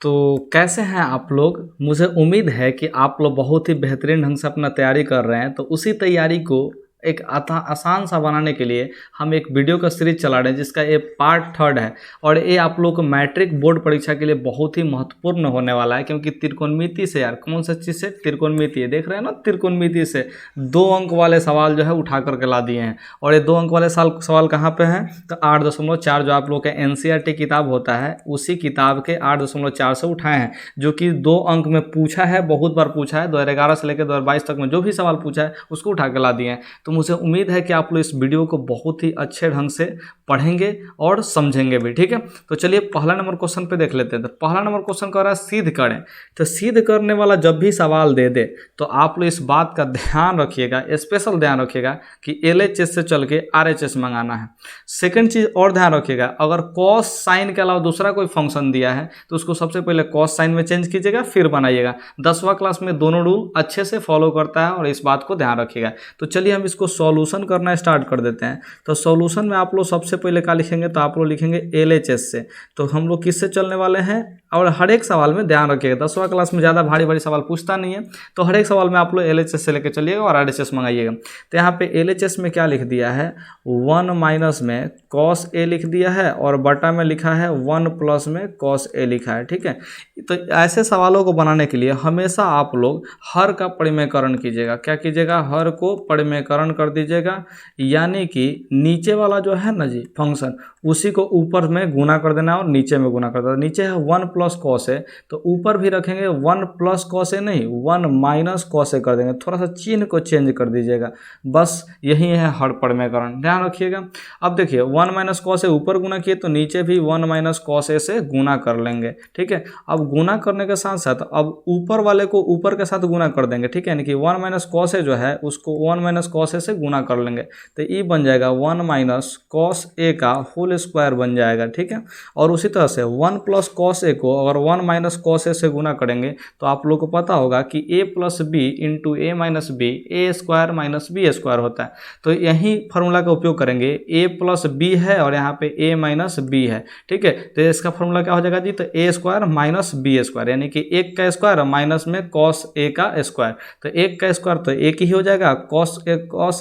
तो कैसे हैं आप लोग? मुझे उम्मीद है कि आप लोग बहुत ही बेहतरीन ढंग से अपना तैयारी कर रहे हैं। तो उसी तैयारी को एक आसान सा बनाने के लिए हम एक वीडियो का सीरीज चला रहे हैं, जिसका ये पार्ट 3 है। और ये आप लोग को मैट्रिक बोर्ड परीक्षा के लिए बहुत ही महत्वपूर्ण होने वाला है, क्योंकि त्रिकोणमिति से, यार कौन सा चीज़ से, त्रिकोणमिति देख रहे हैं ना, त्रिकोणमिति से 2 अंक वाले सवाल जो है उठा करके ला दिए हैं। और ये 2 अंक वाले सवाल कहाँ पे हैं? तो 8.4 जो आप लोग का NCERT किताब होता है, उसी किताब के 8.4 से उठाए हैं, जो कि 2 अंक में पूछा है, बहुत बार पूछा है। 2011 से लेकर 2022 तक में जो भी सवाल पूछा है उसको उठा के ला दिए हैं। तो मुझे उम्मीद है कि आप लोग इस वीडियो को बहुत ही अच्छे ढंग से पढ़ेंगे और समझेंगे भी, ठीक है। तो चलिए पहला नंबर क्वेश्चन पे देख लेते हैं। तो पहला नंबर क्वेश्चन कह रहा है सिद्ध करें। तो सिद्ध करने वाला जब भी सवाल दे दे तो आप लोग इस बात का ध्यान रखिएगा, स्पेशल ध्यान रखिएगा कि LHS से चल के RHS मंगाना है। सेकंड चीज और ध्यान रखिएगा, अगर कॉस साइन के अलावा दूसरा कोई फंक्शन दिया है तो उसको सबसे पहले कॉस साइन में चेंज कीजिएगा, फिर बनाइएगा। 10वां क्लास में दोनों रूल अच्छे से फॉलो करता है और इस बात को ध्यान रखिएगा। तो चलिए हम इसको सॉल्यूशन करना स्टार्ट कर देते हैं। तो सॉल्यूशन में आप लोग सबसे पहले क्या लिखेंगे? तो आप लोग लिखेंगे LHS से। तो हम लोग किससे चलने वाले हैं? और हर एक सवाल में ध्यान रखिएगा, 10वां क्लास में ज़्यादा भारी भारी सवाल पूछता नहीं है, तो हर एक सवाल में आप लोग LHS से लेकर चलिएगा और RHS मंगाइएगा। तो यहाँ पे LHS में क्या लिख दिया है? 1 माइनस में cos A लिख दिया है और बटा में लिखा है 1 प्लस में cos A लिखा है, ठीक है। तो ऐसे सवालों को बनाने के लिए हमेशा आप लोग हर का परिमेयकरण कीजिएगा। क्या कीजिएगा? हर को परिमेयकरण कर दीजिएगा, यानी कि नीचे वाला जो है ना जी फंक्शन, उसी को ऊपर में गुना कर देना और नीचे में गुना कर देना। नीचे है 1 प्लस cos A, तो ऊपर भी रखेंगे 1 प्लस cos A नहीं, 1 माइनस cos A कर देंगे। थोड़ा सा चिन्ह को चेंज कर दीजिएगा, बस यही है हर परिमेयकरण, ध्यान रखिएगा। अब देखिए 1 माइनस cos A ऊपर गुना किए तो नीचे भी 1 माइनस cos A से गुना कर लेंगे, ठीक है। अब गुना करने के साथ साथ अब ऊपर वाले को ऊपर के साथ गुना कर देंगे, ठीक है, यानी कि 1 माइनस cos A जो है उसको 1 माइनस cos A से गुना कर लेंगे। तो ये बन जाएगा 1 माइनस cos A का होल स्क्वायर बन जाएगा, ठीक है। और उसी तरह से 1 प्लस cos A को अगर 1 माइनस cos A से गुना करेंगे तो आप लोग को पता होगा कि A plus B into A minus B, A square minus B square होता है। तो यही फार्मूला का उपयोग करेंगे। A प्लस बी है और यहाँ पे A माइनस बी है, ठीक है। तो इसका फार्मूला क्या हो जाएगा जी? तो A square minus B square, यानी कि 1 का स्क्वायर माइनस में cos A का स्क्वायर। तो 1 का स्क्वायर तो 1 ही हो जाएगा, cos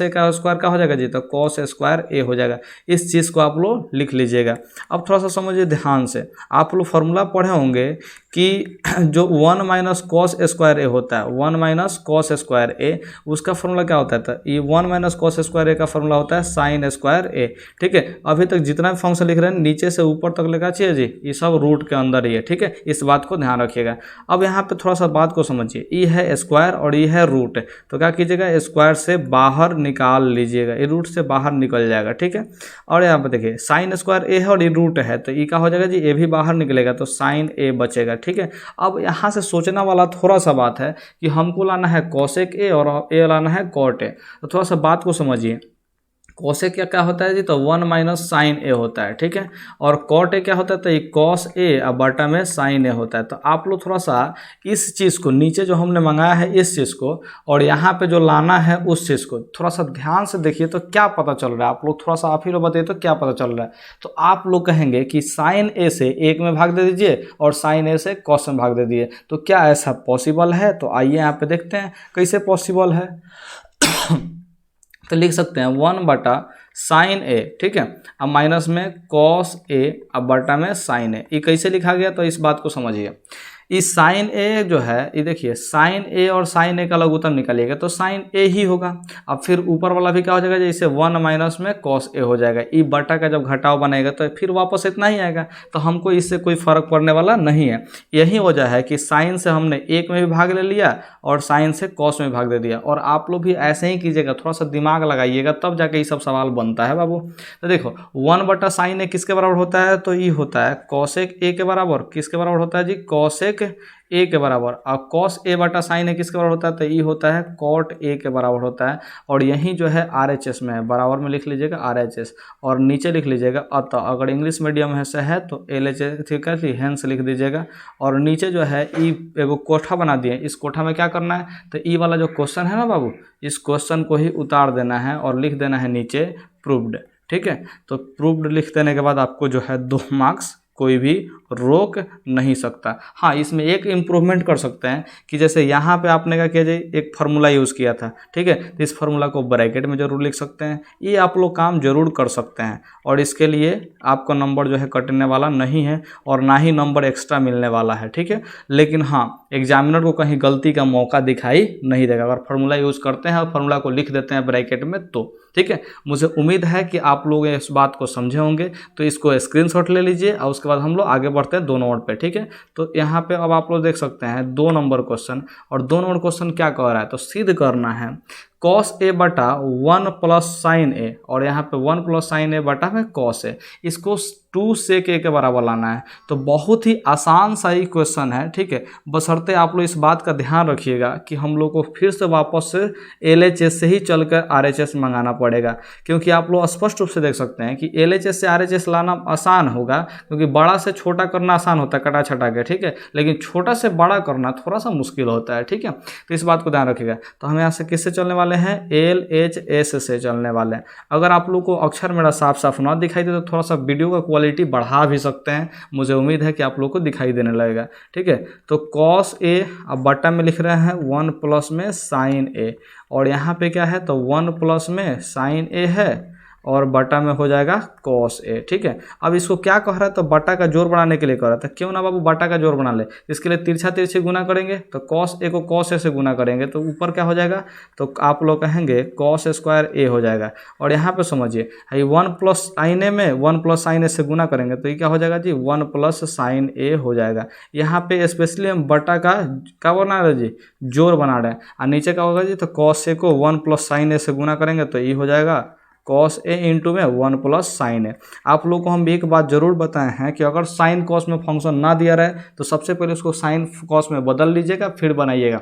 A का स्क्वायर का हो जाएगा जी? तो cos स्क्वायर A हो जाएगा। इस चीज़ को आप लोग लिख लीजिएगा। अब थोड़ा सा समझिए ध्यान से, आप लोग फार्मूला पढ़े होंगे कि जो 1 माइनस cos स्क्वायर A होता है, 1 माइनस cos स्क्वायर A, उसका फार्मूला क्या होता है? तो ये 1 माइनस cos स्क्वायर A का फार्मूला होता है साइन स्क्वायर A, ठीक है। अभी तक जितना भी फंक्शन लिख रहे हैं नीचे से ऊपर तक लिखा चाहिए जी, ये सब रूट के अंदर ही है, ठीक है। इस बात को ध्यान रखिएगा। अब यहाँ पे थोड़ा सा बात को समझिए, ये है स्क्वायर और ये है रूट, तो क्या कीजिएगा? स्क्वायर से बाहर निकाल लीजिएगा, ये रूट से बाहर निकल जाएगा, ठीक है। और यहाँ पे देखिए साइन स्क्वायर A है और ये रूट है, तो ये क्या हो जाएगा जी? A भी बाहर निकलेगा तो साइन A बचेगा, ठीक है। अब यहाँ से सोचने वाला थोड़ा सा बात है कि हमको लाना है cosec A और A लाना है cot A। तो थोड़ा सा बात को समझिए, cosec क्या होता है जी? तो 1 माइनस साइन A होता है, ठीक है। और cot A क्या होता है? तो ये cos A और बटा में साइन A होता है। तो आप लोग थोड़ा सा इस चीज़ को, नीचे जो हमने मंगाया है इस चीज़ को, और यहाँ पे जो लाना है उस चीज़ को थोड़ा सा ध्यान से देखिए तो क्या पता चल रहा है। आप लोग थोड़ा सा आप ही लोग बताइए तो क्या पता चल रहा है। तो आप लोग कहेंगे कि साइन A से 1 में भाग दे दीजिए और साइन A से cos में भाग दे दीजिए। तो क्या ऐसा पॉसिबल है? तो आइए यहाँ पे देखते हैं कैसे पॉसिबल है। तो लिख सकते हैं 1 बटा साइन A, ठीक है, अब माइनस में cos A अब बटा में साइन A। ये कैसे लिखा गया? तो इस बात को समझिए। इस साइन A जो है, ये देखिए साइन A और साइन A का लघुत्तम निकालिएगा तो साइन A ही होगा। अब फिर ऊपर वाला भी क्या हो जाएगा? जैसे 1 माइनस में cos A हो जाएगा। ये बटा का जब घटाव बनेगा तो फिर वापस इतना ही आएगा, तो हमको इससे कोई फर्क पड़ने वाला नहीं है। यही वजह है कि साइन से हमने 1 में भी भाग ले लिया और साइन से cos में भाग दे दिया। और आप लोग भी ऐसे ही कीजिएगा, थोड़ा सा दिमाग लगाइएगा, तब जाके ये सब सवाल बनता है बाबू। तो देखो 1 बटा साइन A किसके बराबर होता है? तो ये होता है cosec A के बराबर। किसके बराबर होता है जी? cosec A के बराबर। और cos A बटा साइन A किसके बराबर होता है? तो ये होता है cot A के बराबर होता है। और यही जो है RHS में है, बराबर में लिख लीजिएगा RHS और नीचे लिख लीजिएगा अतः। अगर इंग्लिश मीडियम है से है तो LHS, ठीक है जी, हेंस लिख दीजिएगा। और नीचे जो है ई एगो कोठा बना दिए, इस कोठा में क्या करना है? तो ई वाला जो क्वेश्चन है ना बाबू, इस क्वेश्चन को ही उतार देना है और लिख देना है नीचे प्रूव्ड, ठीक है। तो प्रूव्ड लिख देने के बाद आपको जो है 2 मार्क्स कोई भी रोक नहीं सकता। हाँ, इसमें एक इम्प्रूवमेंट कर सकते हैं कि जैसे यहाँ पे आपने क्या किया जाए, एक फार्मूला यूज़ किया था, ठीक है, तो इस फार्मूला को ब्रैकेट में जरूर लिख सकते हैं। ये आप लोग काम जरूर कर सकते हैं और इसके लिए आपका नंबर जो है कटने वाला नहीं है और ना ही नंबर एक्स्ट्रा मिलने वाला है, ठीक है। लेकिन हाँ, एग्जामिनर को कहीं गलती का मौका दिखाई नहीं देगा अगर फार्मूला यूज़ करते हैं और फार्मूला को लिख देते हैं ब्रैकेट में तो, ठीक है। मुझे उम्मीद है कि आप लोग इस बात को समझे होंगे, तो इसको स्क्रीनशॉट ले लीजिए और उसके बाद हम लोग आगे बढ़ते हैं 2 नंबर पे, ठीक है। तो यहाँ पे अब आप लोग देख सकते हैं 2 नंबर क्वेश्चन, और 2 नंबर क्वेश्चन क्या कह रहा है, तो सिद्ध करना है कॉस ए बटा 1 प्लस साइन ए, और यहाँ पे 1 प्लस साइन ए बटा में कॉस ए, इसको 2 सेक ए के बराबर लाना है। तो बहुत ही आसान सा ही क्वेश्चन है, ठीक है। बशर्ते आप लोग इस बात का ध्यान रखिएगा कि हम लोग को फिर से वापस से LHS से ही चलकर RHS मंगाना पड़ेगा, क्योंकि आप लोग स्पष्ट रूप से देख सकते हैं कि LHS से RHS लाना आसान होगा, क्योंकि बड़ा से छोटा करना आसान होता है कटा छटा के, ठीक है, लेकिन छोटा से बड़ा करना थोड़ा सा मुश्किल होता है, ठीक है। तो इस बात को ध्यान रखिएगा। तो हम यहाँ से किससे चलने वाले हैं, LHS से चलने वाले हैं। अगर आप लोग को अक्षर मेरा साफ साफ ना दिखाई दे तो थोड़ा सा वीडियो का क्वालिटी बढ़ा भी सकते हैं, मुझे उम्मीद है कि आप लोग को दिखाई देने लगेगा, ठीक है। तो कॉस ए, अब बटा में लिख रहे हैं 1 प्लस में साइन ए, और यहाँ पे क्या है, तो 1 प्लस में साइन ए है और बटा में हो जाएगा कॉस ए, ठीक है। अब इसको क्या कह रहा है, तो बटा का जोड़ बढ़ाने के लिए कह रहा था, क्यों ना बाबू बटा का जोड़ बना ले। इसके लिए तिरछा तिरछे गुना करेंगे, तो कॉस ए को कॉस ए से गुना करेंगे तो ऊपर क्या हो जाएगा, तो आप लोग कहेंगे कॉस स्क्वायर ए हो जाएगा। और यहाँ पे समझिए 1 प्लस साइन ए में 1 प्लस साइन ए से गुना करेंगे तो ये क्या हो जाएगा जी, 1 प्लस साइन ए हो जाएगा। यहाँ पे स्पेशली हम बटा का क्या बना रहे जी, जोड़ बना रहे हैं, और नीचे क्या होगा जी, तो कॉस ए को 1 प्लस साइन ए से गुना करेंगे तो ये हो जाएगा कॉस ए इंटू में 1 प्लस साइन ए। आप लोग को हम एक बात जरूर बताए हैं कि अगर साइन कॉस में फंक्शन ना दिया रहे तो सबसे पहले उसको साइन कॉस में बदल लीजिएगा, फिर बनाइएगा,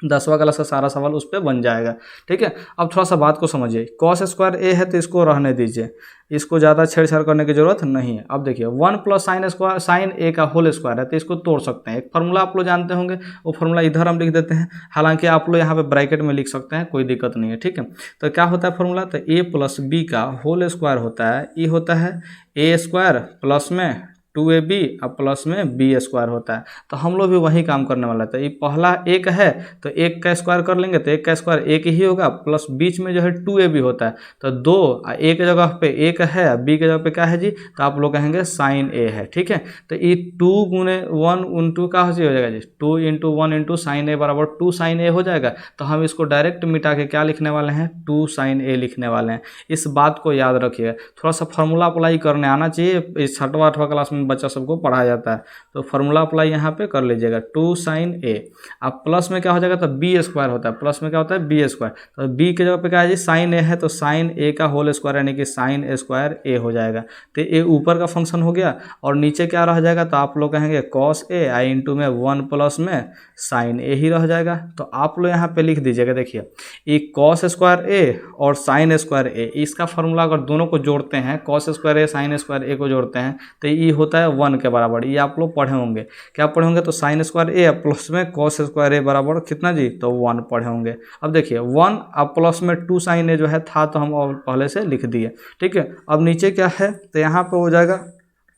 10वां क्लास का सारा सवाल उस पर बन जाएगा, ठीक है। अब थोड़ा सा बात को समझिए, कॉस स्क्वायर ए है तो इसको रहने दीजिए, इसको ज़्यादा छेड़छाड़ करने की जरूरत नहीं है। अब देखिए 1 प्लस साइन स्क्वायर, साइन ए का होल स्क्वायर है तो इसको तोड़ सकते हैं। एक फार्मूला आप लोग जानते होंगे, वो फार्मूला इधर हम लिख देते हैं, हालांकि आप लोग यहाँ पे ब्रैकेट में लिख सकते हैं, कोई दिक्कत नहीं है, ठीक है। तो क्या होता है फार्मूला, तो ए प्लस बी का होल स्क्वायर होता है, ये होता है ए स्क्वायर प्लस में 2ab और प्लस में बी स्क्वायर होता है। तो हम लोग भी वही काम करने वाला था। ये पहला एक है तो एक का स्क्वायर कर लेंगे तो एक का स्क्वायर एक ही होगा, प्लस बीच में जो है 2ab होता है तो 2, एक जगह पे एक है, बी के जगह पे क्या है जी, तो आप लोग कहेंगे साइन ए है, ठीक है। तो ये 2 गुने 1 इंटू का हो जाएगा जी, 2 इंटू 1 इंटू साइन ए बराबर 2 साइन ए हो जाएगा। तो हम इसको डायरेक्ट मिटा के क्या लिखने वाले हैं, 2 साइन ए लिखने वाले हैं। इस बात को याद रखिए, थोड़ा सा फार्मूला अप्लाई करने आना चाहिए, इस 6वां 8वां क्लास में बच्चा सबको पढ़ाया जाता है, तो फार्मूला अप्लाई यहाँ पे कर लीजिएगा, 2 साइन ए। अब प्लस में क्या हो जाएगा, तो बी स्क्वायर होता है, प्लस में क्या होता है बी स्क्वायर, तो बी के जगह पे क्या है जी, साइन ए है तो साइन ए का होल स्क्वायर यानी कि साइन स्क्वायर ए हो जाएगा। तो ए ऊपर का फंक्शन हो गया और नीचे क्या रह जाएगा, तो आप लोग कहेंगे कॉस ए आई इंटू में 1 प्लस में साइन ए ही रह जाएगा। तो आप लोग यहाँ पे लिख दीजिएगा, देखिए ये कॉस स्क्वायर ए और साइन स्क्वायर ए, इसका फार्मूला अगर दोनों को जोड़ते हैं, कॉस स्क्वायर ए साइन स्क्वायर ए को जोड़ते हैं तो ये होता है 1 के बराबर। ये आप लोग पढ़े होंगे, क्या पढ़े होंगे, तो साइन स्क्वायर ए प्लस में कॉस स्क्वायर ए बराबर कितना जी, तो 1 पढ़े होंगे। अब देखिए 1 अब प्लस में 2 साइन ए जो है था तो हम और पहले से लिख दिए, ठीक है। अब नीचे क्या है, तो यहाँ पे हो जाएगा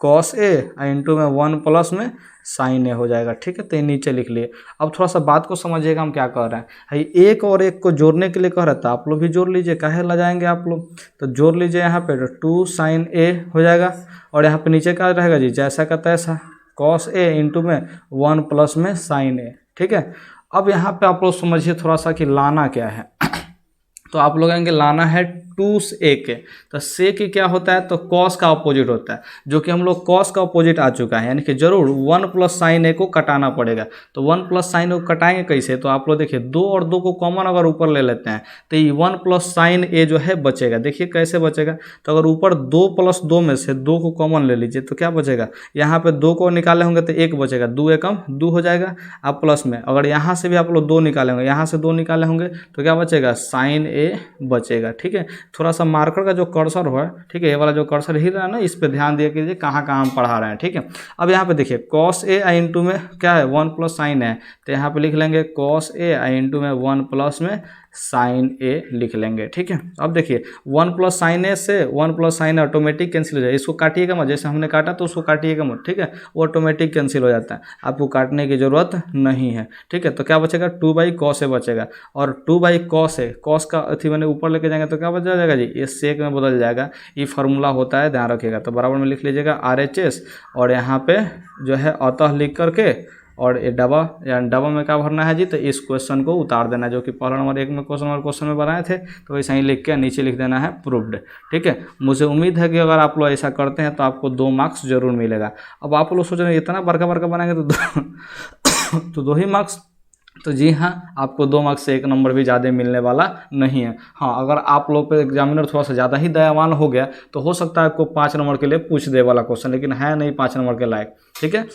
कॉस ए इंटू में 1 प्लस में साइन ए हो जाएगा, ठीक है। तो ये नीचे लिख लिए। अब थोड़ा सा बात को समझिएगा हम क्या कह रहे हैं, एक और एक को जोड़ने के लिए कह रहा था, आप लोग भी जोड़ लीजिए, काहे लगाएंगे आप लोग, तो जोड़ लीजिए यहाँ पे 2 साइन ए हो जाएगा और यहाँ पे नीचे क्या रहेगा जी, जैसा का तैसा कॉस ए इंटू में 1 प्लस में साइन ए, ठीक है। अब यहाँ पे आप लोग समझिए थोड़ा सा कि लाना क्या है तो आप लोग कहेंगे लाना है 2 सेक, तो सेक क्या होता है, तो कॉस का अपोजिट होता है, जो कि हम लोग कॉस का अपोजिट आ चुका है, यानी कि जरूर 1 प्लस साइन ए को कटाना पड़ेगा। तो 1 प्लस साइन ए को कटाएंगे कैसे, तो आप लोग देखिए 2 और 2 को कॉमन अगर ऊपर ले लेते हैं तो ये 1 प्लस साइन ए जो है बचेगा। देखिए कैसे बचेगा, तो अगर ऊपर 2 प्लस 2 में से 2 को कॉमन ले लीजिए तो क्या बचेगा, यहाँ पे 2 को निकाले होंगे तो 1 बचेगा, 2 एकम 2 हो जाएगा। अब प्लस में अगर यहाँ से भी आप लोग 2 निकाले होंगे, यहाँ से 2 निकाले होंगे तो क्या बचेगा, साइन ए बचेगा, ठीक है। थोड़ा सा मार्कर का जो कर्सर हो, ठीक है, ये वाला जो कर्सर हिल रहा है ना, इस पे ध्यान दिया कीजिए कहाँ कहाँ हम पढ़ा रहे हैं, ठीक है। अब यहाँ पे देखिए कॉस ए आई इंटू में क्या है 1 प्लस साइन है, तो यहाँ पे लिख लेंगे कॉस ए आई इंटू में 1 प्लस में साइन ए लिख लेंगे। ठीक है, अब देखिए 1 प्लस साइन ए से 1 प्लस साइन ऑटोमेटिक कैंसिल हो जाए, इसको काटिएगा मत, जैसे हमने काटा तो उसको काटिएगा मत। ठीक है, वो ऑटोमेटिक कैंसिल हो जाता है, आपको काटने की ज़रूरत नहीं है। ठीक है, तो क्या बचेगा 2 बाई कॉस ए बचेगा, और 2 बाई कॉस ए, कॉस का अथी मैंने ऊपर लेके जाएंगे तो क्या बच जाएगा जी, ये सेक में बदल जाएगा। ये फार्मूला होता है, ध्यान रखिएगा। तो बराबर में लिख लीजिएगा RHS, और यहाँ पे जो है अतः लिख करके, और ये डबा या डबा में क्या भरना है जी, तो इस क्वेश्चन को उतार देना है, जो कि पहला नंबर 1 में क्वेश्चन में बनाए थे, तो वैसे ही लिख के नीचे लिख देना है प्रूव्ड। ठीक है, मुझे उम्मीद है कि अगर आप लोग ऐसा करते हैं तो आपको 2 मार्क्स जरूर मिलेगा। अब आप लोग सोच रहे हैं इतना बड़का बड़का बनाएंगे तो 2 ही मार्क्स, तो जी हाँ, आपको 2 मार्क्स से 1 नंबर भी ज़्यादा मिलने वाला नहीं है। हाँ, अगर आप लोग पे एग्जामिनर थोड़ा सा ज़्यादा ही दयावान हो गया तो हो सकता है आपको 5 नंबर के लिए पूछ दे वाला क्वेश्चन, लेकिन है नहीं 5 नंबर के लायक। ठीक है,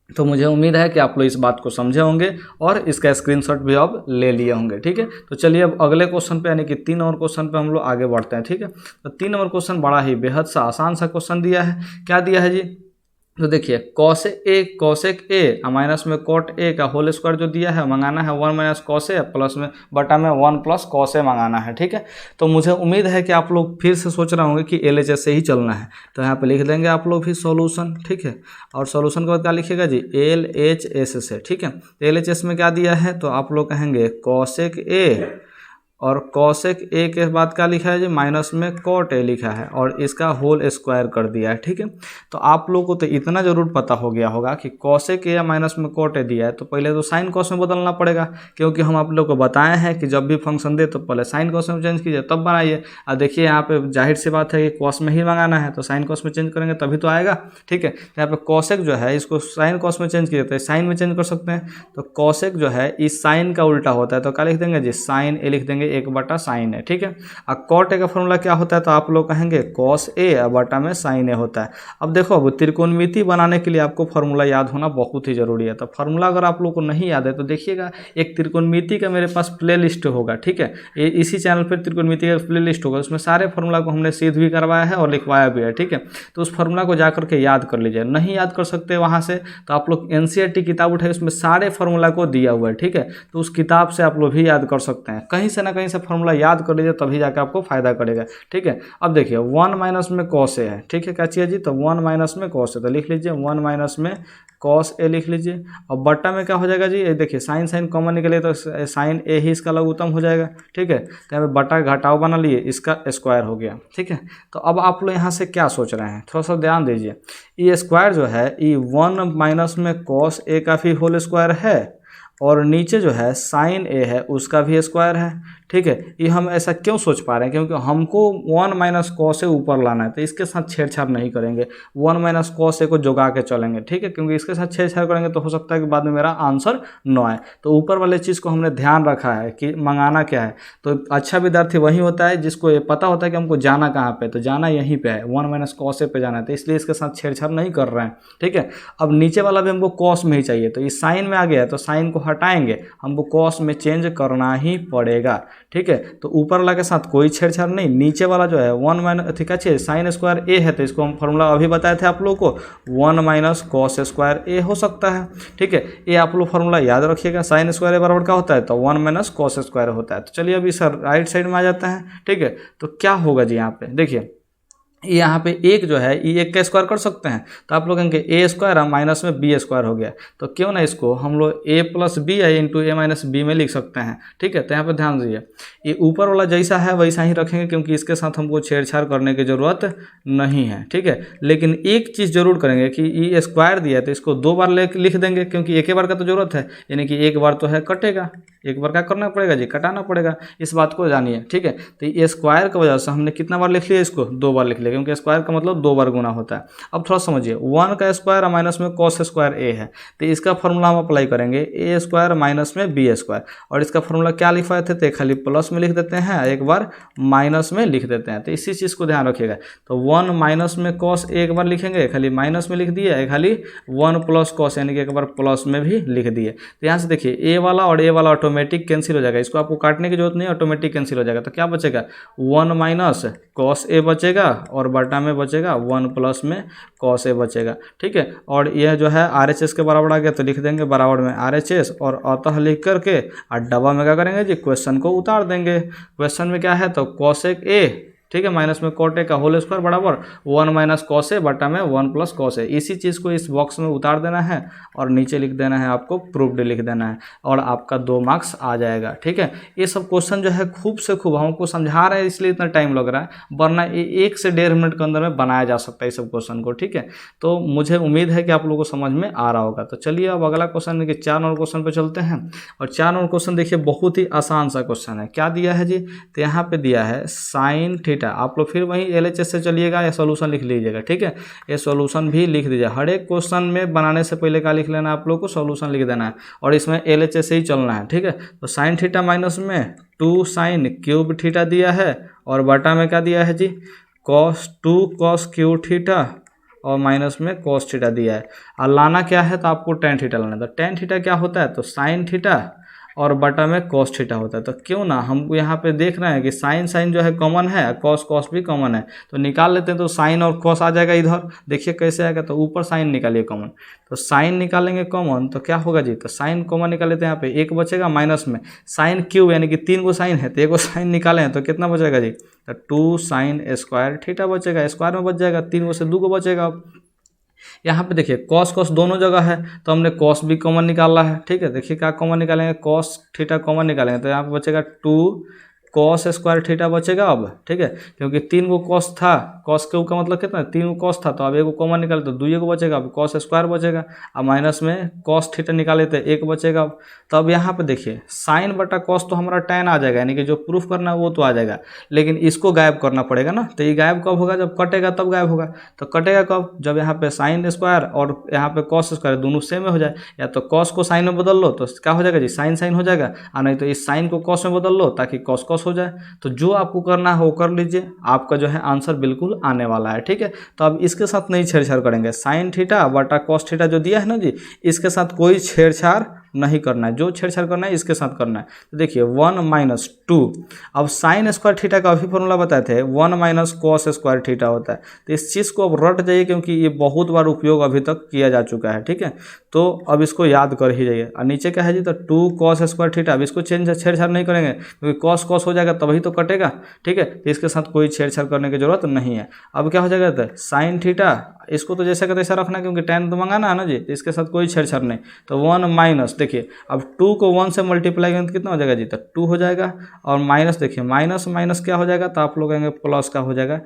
तो मुझे उम्मीद है कि आप लोग इस बात को समझे होंगे और इसका स्क्रीनशॉट भी अब ले लिए होंगे। ठीक है, तो चलिए अब अगले क्वेश्चन पे यानी कि 3 नंबर क्वेश्चन पे हम लोग आगे बढ़ते हैं। ठीक है, तो 3 नंबर क्वेश्चन बड़ा ही बेहद सा आसान सा क्वेश्चन दिया है। क्या दिया है जी, तो देखिए कॉसेक ए माइनस में कॉट ए का होल स्क्वायर जो दिया है, मंगाना है 1 माइनस कॉस ए प्लस में बटा में 1 प्लस कॉस ए मंगाना है। ठीक है, तो मुझे उम्मीद है कि आप लोग फिर से सोच रहे होंगे कि LHS से ही चलना है, तो यहाँ पे लिख देंगे आप लोग भी सॉल्यूशन। ठीक है, और सॉल्यूशन के बाद क्या लिखिएगा जी, LHS से। ठीक है, तो LHS में क्या दिया है, तो आप लोग कहेंगे कॉसेक ए, और कॉसेक ए के बाद क्या लिखा है जी, माइनस में कॉट ए लिखा है, और इसका होल स्क्वायर कर दिया है। ठीक है, तो आप लोगों को तो इतना जरूर पता हो गया होगा कि कॉसेक ए या माइनस में कॉट ए दिया है, तो पहले तो साइन कॉस में बदलना पड़ेगा, क्योंकि हम आप लोग को बताए हैं कि जब भी फंक्शन दे तो पहले साइन कॉस में चेंज कीजिए तब बनाइए। अब देखिए यहाँ पे जाहिर सी बात है कि कॉस में ही मंगाना है, तो साइन कॉस में चेंज करेंगे तभी तो आएगा। ठीक है, तो यहाँ पे कॉसेक जो है इसको साइन कॉस में चेंज कीजिए तो साइन में चेंज कर सकते हैं, तो कॉसेक जो है इस साइन का उल्टा होता है, तो क्या लिख देंगे जी, साइन ए लिख देंगे, 1 बटा साइन है। ठीक है, अब कॉट ए का फॉर्मूला क्या होता है, तो आप लोग कहेंगे कॉस ए बटा में साइन ए होता है। अब देखो, अब त्रिकोणमिति बनाने के लिए आपको फॉर्मूला याद होना बहुत ही जरूरी है, तो फॉर्मूला अगर आप लोग को नहीं याद है तो देखिएगा, एक त्रिकोणमिति का मेरे पास प्ले लिस्ट होगा। ठीक है, इसी चैनल पर त्रिकोणमिति का प्ले लिस्ट होगा, उसमें सारे फॉर्मूला को हमने सिद्ध भी करवाया है और लिखवाया भी है। ठीक है, तो उस फॉर्मूला को जाकर के याद कर लीजिए, नहीं याद कर सकते वहाँ से तो आप लोग NCERT किताब उठाए, उसमें सारे फॉर्मूला को दिया हुआ है। ठीक है, तो उस किताब से आप लोग भी याद कर सकते हैं, कहीं से ना कहीं से फॉर्मूला याद कर लीजिए तभी जाकर आपको फायदा करेगा। ठीक है, अब देखिए 1 माइनस में कॉस ए है। ठीक है, क्या चाहिए जी, तो 1 माइनस में कॉस ए, तो लिख लीजिए 1 माइनस में कॉस ए लिख लीजिए, और बट्टा में क्या हो जाएगा जी, ये देखिए साइन कॉमन निकले तो साइन ए ही इसका लघुत्तम हो जाएगा। ठीक है, तो यहाँ पे बट्टा घटाव बना लिए, इसका स्क्वायर हो गया। ठीक है, तो अब आप लोग यहाँ से क्या सोच रहे हैं, थोड़ा सा ध्यान दीजिए, ये स्क्वायर जो है ये 1 माइनस में कॉस ए का भी होल स्क्वायर है, और नीचे जो है साइन ए है उसका भी स्क्वायर है। ठीक है, ये हम ऐसा क्यों सोच पा रहे हैं, क्योंकि हमको 1 माइनस कॉस ए ऊपर लाना है, तो इसके साथ छेड़छाड़ नहीं करेंगे, 1 माइनस कॉस ए को जोगा के चलेंगे। ठीक है, क्योंकि इसके साथ छेड़छाड़ करेंगे तो हो सकता है कि बाद में मेरा आंसर 9 आए, तो ऊपर वाले चीज़ को हमने ध्यान रखा है कि मंगाना क्या है। तो अच्छा विद्यार्थी वही होता है जिसको ये पता होता है कि हमको जाना कहाँ पे, तो जाना यहीं पे है, 1 माइनस कॉस ए पे जाना है, तो इसलिए इसके साथ छेड़छाड़ नहीं कर रहे हैं। ठीक है, अब नीचे वाला भी हमको कॉस में ही चाहिए, तो ये साइन में आ गया है तो साइन को हटाएंगे, हमको कॉस में चेंज करना ही पड़ेगा। ठीक है, तो ऊपर वाला के साथ कोई छेड़छाड़ नहीं, नीचे वाला जो है 1 माइनस ठीक है साइन स्क्वायर ए है, तो इसको हम फॉर्मूला अभी बताए थे आप लोग को, 1 माइनस कॉस स्क्वायर ए हो सकता है। ठीक है, ये आप लोग फॉर्मूला याद रखिएगा, साइन स्क्वायर ए बराबर क्या होता है, तो 1 माइनस कॉस स्क्वायर होता है। तो चलिए अभी सर राइट साइड में आ जाता है। ठीक है, तो क्या होगा जी, यहाँ पे देखिए यहाँ पे एक जो है ये 1 का स्क्वायर कर सकते हैं, तो आप लोग कहेंगे ए स्क्वायर माइनस में बी स्क्वायर हो गया, तो क्यों ना इसको हम लोग ए प्लस बी है इंटू ए माइनस बी में लिख सकते हैं। ठीक है, तो यहाँ पे ध्यान दीजिए, ये ऊपर वाला जैसा है वैसा ही रखेंगे, क्योंकि इसके साथ हमको छेड़छाड़ करने की ज़रूरत नहीं है। ठीक है, लेकिन एक चीज़ जरूर करेंगे कि ये स्क्वायर दिया है तो इसको 2 बार लिख देंगे, क्योंकि एक ही बार का तो जरूरत है, यानी कि एक बार तो है कटेगा, एक बार क्या करना पड़ेगा जी, कटाना पड़ेगा, इस बात को जानिए। ठीक है, तो ये स्क्वायर की वजह से हमने कितना बार लिख लिया, इसको 2 बार लिख लिया, क्योंकि स्क्वायर का मतलब 2 बार गुना होता है। अब थोड़ा समझिए, 1 का स्क्वायर माइनस में कॉस स्क्वायर ए है, तो इसका फॉर्मूला हम अप्लाई करेंगे ए स्क्वायर माइनस में बी स्क्वायर, और इसका फॉर्मूला क्या लिखवाए थे, तो खाली प्लस में लिख देते हैं, एक बार माइनस में लिख देते हैं, तो इसी चीज़ को ध्यान रखिएगा। तो 1 माइनस में कॉस एक बार लिखेंगे, खाली माइनस में लिख दिए, खाली 1 प्लस कॉस यानी कि एक बार प्लस में भी लिख दिए। तो यहाँ से देखिए ए वाला और ए वाला ऑटोमेटिक ऑटोमेटिक कैंसिल हो जाएगा, इसको आपको काटने की जरूरत नहीं, ऑटोमेटिक कैंसिल हो जाएगा। तो क्या बचेगा 1 माइनस कॉस ए बचेगा और बटा में बचेगा 1 प्लस में कॉस ए बचेगा। ठीक है, और यह जो है RHS के बराबर आ गया तो लिख देंगे बराबर में RHS और अतः लिख करके और डबा में क्या करेंगे जी क्वेश्चन को उतार देंगे। क्वेश्चन में क्या है तो कॉसेक ए, ठीक है, माइनस में कॉट ए का होल स्क्वायर बराबर 1 माइनस कॉस ए बटा में 1 प्लस कॉस ए। इसी चीज़ को इस बॉक्स में उतार देना है और नीचे लिख देना है, आपको प्रूफ्ड लिख देना है और आपका 2 मार्क्स आ जाएगा। ठीक है, ये सब क्वेश्चन जो है खूब से खूब हमको समझा रहे हैं इसलिए इतना टाइम लग रहा है, वरना 1 से 1.5 मिनट के अंदर में बनाया जा सकता है इस सब क्वेश्चन को। ठीक है, तो मुझे उम्मीद है कि आप लोगों को समझ में आ रहा होगा। तो चलिए अब अगला क्वेश्चन देखिए 4 नंबर क्वेश्चन पर चलते हैं। और 4 नंबर क्वेश्चन देखिए बहुत ही आसान सा क्वेश्चन है। क्या दिया है जी, तो यहाँ पे दिया है साइन थीटा। आप लोग फिर वहीं LHS से चलिएगा या सॉल्यूशन लिख लीजिएगा। ठीक है, ये सॉल्यूशन भी लिख दीजिए। हर एक क्वेश्चन में बनाने से पहले क्या लिख लेना है, आप लोग को सॉल्यूशन लिख देना है और इसमें LHS से ही चलना है। ठीक है, तो साइन थीटा माइनस में 2 साइन क्यूब थीटा दिया है और बटा में क्या दिया है जी कॉस 2 कॉस क्यूब थीटा और माइनस में कॉस थीटा दिया है। और लाना क्या है तो आपको टेन थीटा लाना है। तो टेन थीटा क्या होता है तो साइन थीटा और बटा में कॉस थीटा होता है। तो क्यों ना हम यहाँ पे देख रहे हैं कि साइन साइन जो है कॉमन है, कॉस कॉस भी कॉमन है, तो निकाल लेते हैं। तो साइन और कॉस आ जाएगा इधर, देखिए कैसे आएगा। तो ऊपर साइन निकालिए कॉमन, तो साइन निकालेंगे कॉमन तो क्या होगा जी, तो साइन कॉमन निकाल लेते हैं। यहाँ पे 1 बचेगा माइनस में साइन क्यूब यानी कि 3 गो साइन है तो 1 गो साइन निकाले हैं तो कितना बचेगा जी, तो 2 साइन स्क्वायर थीटा बचेगा। स्क्वायर में बच जाएगा, 3 गो से 2 गो बचेगा। यहाँ पे देखिए कॉस कॉस दोनों जगह है तो हमने कॉस भी कॉमन निकाला है। ठीक है, देखिए क्या कॉमन निकालेंगे, कॉस थीटा कॉमन निकालेंगे तो यहाँ पे बचेगा 2 कॉस स्क्वायर थीटा बचेगा अब। ठीक है, क्योंकि 3 गो कॉस था, कॉस के का मतलब कितना 3 गो कॉस था, तो अब 1 गो कॉमन निकाले तो 2 गो बचेगा, अब कॉस स्क्वायर बचेगा। अब माइनस में कॉस थीटा निकाले तो 1 बचेगा। अब तो अब यहाँ पे देखिए साइन बटा कॉस तो हमारा tan आ जाएगा, यानी कि जो प्रूफ करना है वो तो आ जाएगा, लेकिन इसको गायब करना पड़ेगा ना। तो ये गायब कब होगा, जब कटेगा तब गायब होगा। तो कटेगा कब, जब यहाँ पे साइन स्क्वायर और यहाँ पे कॉस स्क्वायर दोनों सेम में हो जाए। या तो कॉस को साइन में बदल लो तो क्या हो जाएगा जी, साइन साइन हो जाएगा, और नहीं तो इस साइन को कॉस में बदल लो ताकि कॉस कॉस हो जाए। तो जो आपको करना है वो कर लीजिए, आपका जो है आंसर बिल्कुल आने वाला है। ठीक है, तो अब इसके साथ नहीं छेड़छाड़ करेंगे। साइन थीटा बटा कॉस थीटा जो दिया है ना जी, इसके साथ कोई छेड़छाड़ नहीं करना है, जो छेड़छाड़ करना है इसके साथ करना है। तो देखिए 1 माइनस 2, अब साइन स्क्वायर थीटा का अभी फॉर्मूला बताए थे 1 माइनस कॉस स्क्वायर थीटा होता है। तो इस चीज़ को अब रट जाइए क्योंकि ये बहुत बार उपयोग अभी तक किया जा चुका है। ठीक है, तो अब इसको याद कर ही जाइए। और नीचे क्या है जी, तो 2 कॉस स्क्वायर थीटा, अब इसको छेड़छाड़ नहीं करेंगे क्योंकि कॉस कॉस हो जाएगा तभी तो कटेगा। ठीक है, तो इसके साथ कोई छेड़छाड़ करने की जरूरत नहीं है। अब क्या हो जाएगा, तो साइन थीटा इसको तो जैसा का तैसा रखना क्योंकि tan तो मंगाना है ना जी, तो इसके साथ कोई छेड़छाड़ नहीं। तो 1 माइनस, देखिए अब 2 को 1 से मल्टीप्लाई करेंगे तो कितना हो जाएगा जी, तो 2 हो जाएगा। और माइनस देखिए माइनस माइनस क्या हो जाएगा, तो आप लोग कहेंगे प्लस का हो जाएगा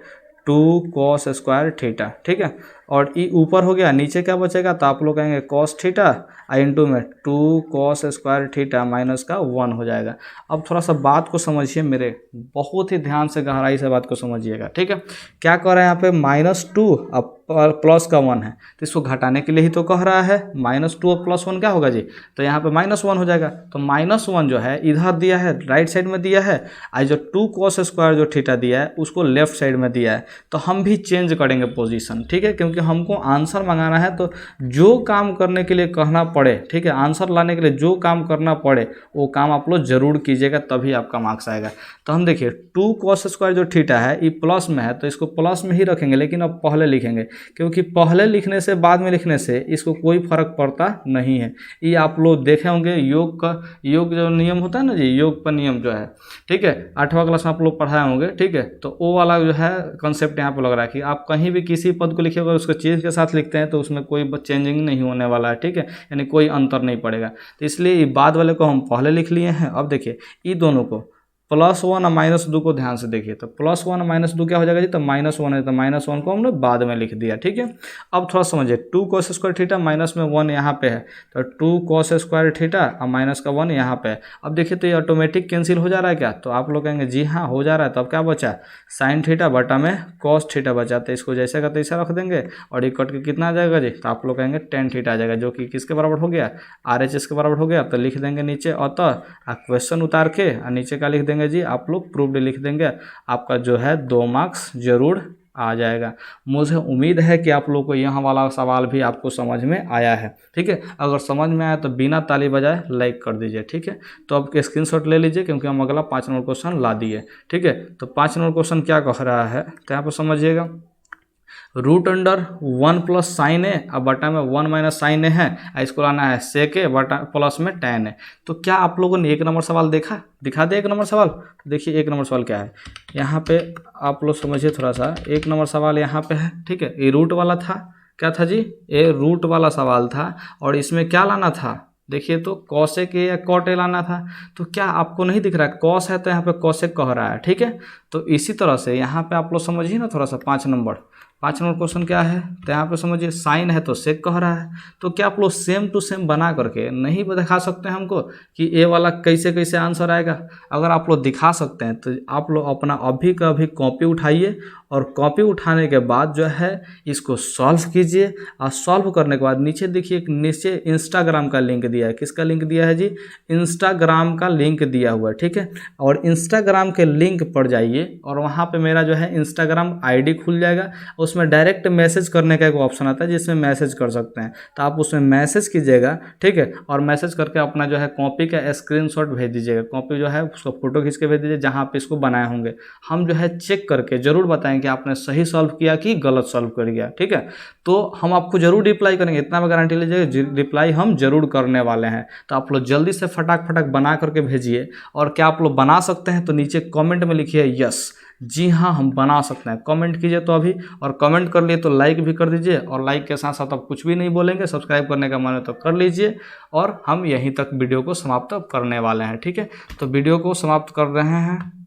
2 कॉस स्क्वायर थीटा। ठीक है, और ई ऊपर हो गया, नीचे क्या बचेगा, तो आप लोग कहेंगे कॉस थीटा इंटू में 2 कॉस स्क्वायर थीटा माइनस का 1 हो जाएगा। अब थोड़ा सा बात को समझिए मेरे, बहुत ही ध्यान से गहराई से बात को समझिएगा। ठीक है, क्या कह रहा है यहाँ पे -2 अब प्लस का 1 है तो इसको घटाने के लिए ही तो कह रहा है। -2 और +1 क्या होगा जी, तो यहाँ पे -1 हो जाएगा। तो -1 जो है इधर दिया है, राइट साइड में दिया है, और जो 2 कॉस स्क्वायर जो थीटा दिया है उसको लेफ्ट साइड में दिया है। तो हम भी चेंज करेंगे पोजीशन। ठीक है, क्योंकि हमको आंसर मंगाना है तो जो काम करने के लिए कहना पड़े, ठीक है, आंसर लाने के लिए जो काम करना पड़े वो काम आप लोग जरूर कीजिएगा, तभी आपका मार्क्स आएगा। तो हम देखिए 2 कॉस स्क्वायर जो थीटा है ये प्लस में है तो इसको प्लस में ही रखेंगे, लेकिन अब पहले लिखेंगे क्योंकि पहले लिखने से बाद में लिखने से इसको कोई फर्क पड़ता नहीं है। ये आप लोग देखे होंगे योग जो नियम होता है ना जी, योग का नियम जो है, ठीक है, 8वां क्लास में आप लोग पढ़ाए होंगे। ठीक है, तो वो वाला जो है कंसेप्ट यहाँ पे लग रहा है कि आप कहीं भी किसी पद को लिखिएगा उसको चीज़ के साथ लिखते हैं तो उसमें कोई चेंजिंग नहीं होने वाला है। ठीक है, यानी कोई अंतर नहीं पड़ेगा। तो इसलिए ये बाद वाले को हम पहले लिख लिए हैं। अब देखिए ये दोनों को +1 और -2 को ध्यान से देखिए, तो +1 और -2 क्या हो जाएगा जी, तो -1 है तो -1 को हमने बाद में लिख दिया। ठीक है, अब थोड़ा समझिए 2 कॉस स्क्वायर थीटा माइनस में 1 यहाँ पे है, तो 2 कॉस स्क्वायर थीटा और माइनस का 1 यहाँ पे है। अब देखिए तो ये ऑटोमेटिक कैंसिल हो जा रहा है क्या, तो आप लोग कहेंगे जी हाँ हो जा रहा है। तो अब क्या बचा, साइन थीटा बटा में कॉस थीटा बचा, तो इसको जैसे का तैसा रख देंगे और ये कट के कितना आ जाएगा जी, तो आप लोग कहेंगे tan थीटा आ जाएगा, जो कि किसके बराबर हो गया, RHS के बराबर हो गया। तो लिख देंगे नीचे अतः क्वेश्चन उतार के और नीचे का लिख देंगे जी, आप लोग प्रूफ्ड लिख देंगे, आपका जो है 2 मार्क्स जरूर आ जाएगा। मुझे उम्मीद है कि आप लोग को यहाँ वाला सवाल भी आपको समझ में आया है। ठीक है, अगर समझ में आया तो बिना ताली बजाए लाइक कर दीजिए। ठीक है, तो अब स्क्रीनशॉट ले लीजिए क्योंकि हम अगला 5 नंबर क्वेश्चन ला दिए। ठीक है, तो 5 नंबर क्वेश्चन क्या कह रहा है तो यहाँ पर समझिएगा, रूट अंडर 1 प्लस साइन ए, अब बटा में 1 माइनस साइन ए है, इसको लाना है सेक ए बटा प्लस में टैन ए। तो क्या आप लोगों ने 1 नंबर सवाल देखा, दिखा दे 1 नंबर सवाल। देखिए 1 नंबर सवाल क्या है, यहाँ पे आप लोग समझिए थोड़ा सा। 1 नंबर सवाल यहाँ पे है। ठीक है, ये रूट वाला था, क्या था जी, ये रूट वाला सवाल था। और इसमें क्या लाना था, देखिए तो कॉसेक ए या कॉट ए लाना था। तो क्या आपको नहीं दिख रहा है, कॉस है तो यहाँ पे कॉसेक कह रहा है। ठीक है, तो इसी तरह से यहाँ पे आप लोग समझिए ना थोड़ा सा। 5 नंबर क्वेश्चन क्या है तो यहाँ पे समझिए, साइन है तो सेक कह रहा है। तो क्या आप लोग सेम टू सेम बना करके नहीं दिखा सकते हैं हमको कि ए वाला कैसे कैसे आंसर आएगा। अगर आप लोग दिखा सकते हैं तो आप लोग अपना अभी का अभी कॉपी उठाइए, और कॉपी उठाने के बाद जो है इसको सॉल्व कीजिए। और सॉल्व करने के बाद नीचे देखिए, एक नीचे इंस्टाग्राम का लिंक दिया है। किसका लिंक दिया है जी, इंस्टाग्राम का लिंक दिया हुआ है। ठीक है, और इंस्टाग्राम के लिंक पर जाइए और वहाँ पे मेरा जो है इंस्टाग्राम आईडी खुल जाएगा। उसमें डायरेक्ट मैसेज करने का एक ऑप्शन आता है जिसमें मैसेज कर सकते हैं, तो आप उसमें मैसेज कीजिएगा। ठीक है, और मैसेज करके अपना जो है कॉपी का स्क्रीनशॉट भेज दीजिएगा। कॉपी जो है उसको फोटो खींच के भेज दीजिए जहाँ पे इसको बनाए होंगे। हम जो है चेक करके जरूर बताएंगे कि आपने सही सॉल्व किया कि गलत सॉल्व कर गया। ठीक है, तो हम आपको जरूर रिप्लाई करेंगे, इतना मैं गारंटी लीजिएगा, रिप्लाई हम जरूर करने वाले हैं। तो आप लोग जल्दी से फटाक फटाक बना करके भेजिए। और क्या आप लोग बना सकते हैं तो नीचे कमेंट में लिखिए यस, जी हाँ हम बना सकते हैं। कमेंट कीजिए तो अभी, और कमेंट कर लिए तो लाइक भी कर दीजिए। और लाइक के साथ साथ आप कुछ भी नहीं बोलेंगे, सब्सक्राइब करने का मन है तो कर लीजिए। और हम यहीं तक वीडियो को समाप्त करने वाले हैं। ठीक है, तो वीडियो को समाप्त कर रहे हैं।